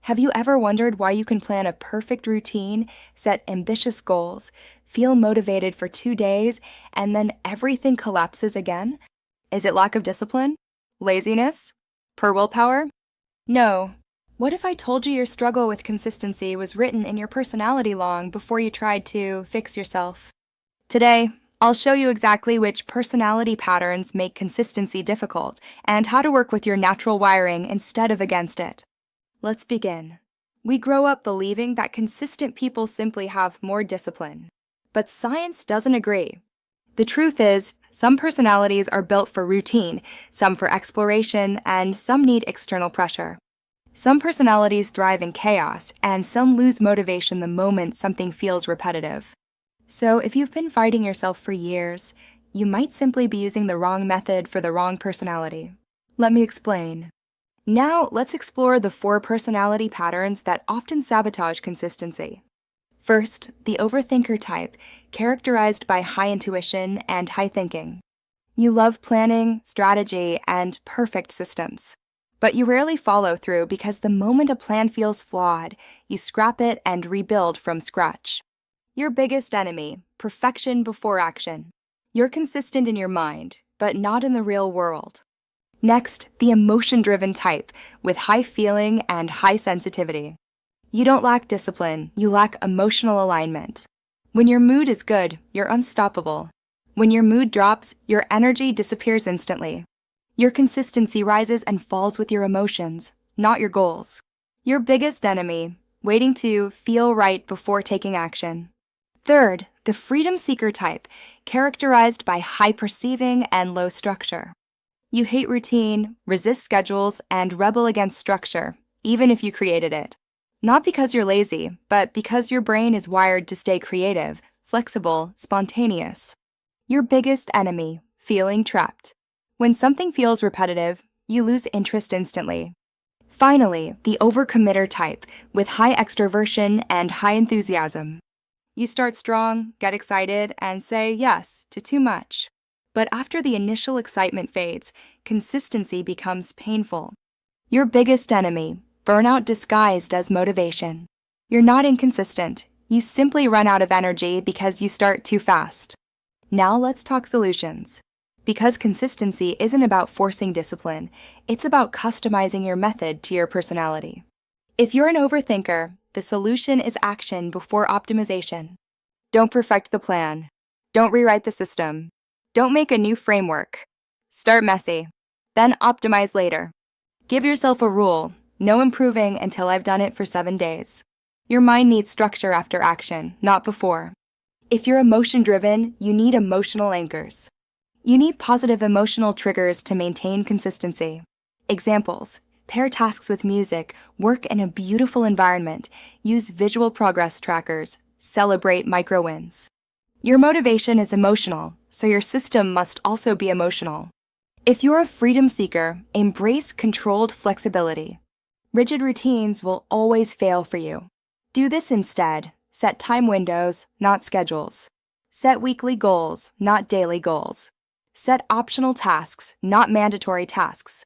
Have you ever wondered why you can plan a perfect routine, set ambitious goals, feel motivated for 2 days, and then everything collapses again? Is it lack of discipline? Laziness? Poor willpower? No. What if I told you your struggle with consistency was written in your personality long before you tried to fix yourself? Today, I'll show you exactly which personality patterns make consistency difficult and how to work with your natural wiring instead of against it. Let's begin. We grow up believing that consistent people simply have more discipline. But science doesn't agree. The truth is, some personalities are built for routine, some for exploration, and some need external pressure. Some personalities thrive in chaos, and some lose motivation the moment something feels repetitive. So if you've been fighting yourself for years, you might simply be using the wrong method for the wrong personality. Let me explain. Now, let's explore the 4 personality patterns that often sabotage consistency. First, the overthinker type, characterized by high intuition and high thinking. You love planning, strategy, and perfect systems. But you rarely follow through because the moment a plan feels flawed, you scrap it and rebuild from scratch. Your biggest enemy, perfection before action. You're consistent in your mind, but not in the real world. Next, the emotion-driven type, with high feeling and high sensitivity. You don't lack discipline, you lack emotional alignment. When your mood is good, you're unstoppable. When your mood drops, your energy disappears instantly. Your consistency rises and falls with your emotions, not your goals. Your biggest enemy, waiting to feel right before taking action. Third, the freedom seeker type, characterized by high perceiving and low structure. You hate routine, resist schedules, and rebel against structure, even if you created it. Not because you're lazy, but because your brain is wired to stay creative, flexible, spontaneous. Your biggest enemy, feeling trapped. When something feels repetitive, you lose interest instantly. Finally, the overcommitter type, with high extroversion and high enthusiasm. You start strong, get excited, and say yes to too much. But after the initial excitement fades, consistency becomes painful. Your biggest enemy, burnout disguised as motivation. You're not inconsistent. You simply run out of energy because you start too fast. Now let's talk solutions. Because consistency isn't about forcing discipline, it's about customizing your method to your personality. If you're an overthinker, the solution is action before optimization. Don't perfect the plan. Don't rewrite the system. Don't make a new framework. Start messy, then optimize later. Give yourself a rule, no improving until I've done it for 7 days. Your mind needs structure after action, not before. If you're emotion-driven, you need emotional anchors. You need positive emotional triggers to maintain consistency. Examples: pair tasks with music, work in a beautiful environment, use visual progress trackers, celebrate micro wins. Your motivation is emotional, so your system must also be emotional. If you're a freedom seeker, embrace controlled flexibility. Rigid routines will always fail for you. Do this instead. Set time windows, not schedules. Set weekly goals, not daily goals. Set optional tasks, not mandatory tasks.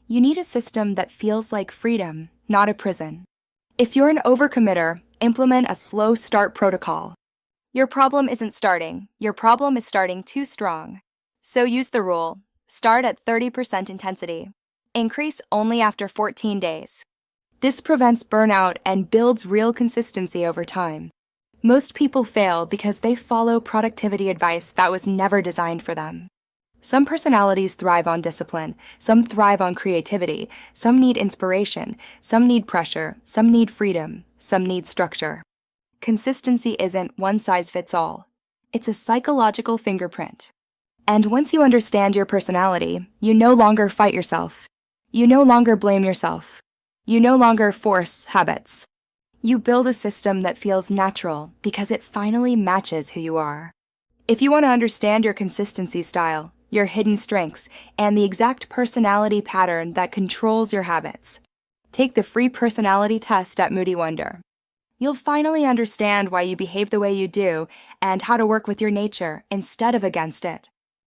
You need a system that feels like freedom, not a prison. If you're an overcommitter, implement a slow start protocol. Your problem isn't starting. Your problem is starting too strong. So use the rule. Start at 30% intensity. Increase only after 14 days. This prevents burnout and builds real consistency over time. Most people fail because they follow productivity advice that was never designed for them. Some personalities thrive on discipline, some thrive on creativity, some need inspiration, some need pressure, some need freedom, some need structure. Consistency isn't one size fits all. It's a psychological fingerprint. And once you understand your personality, you no longer fight yourself. You no longer blame yourself. You no longer force habits. You build a system that feels natural because it finally matches who you are. If you want to understand your consistency style, your hidden strengths, and the exact personality pattern that controls your habits, take the free personality test at Moody Wonder. You'll finally understand why you behave the way you do and how to work with your nature instead of against it.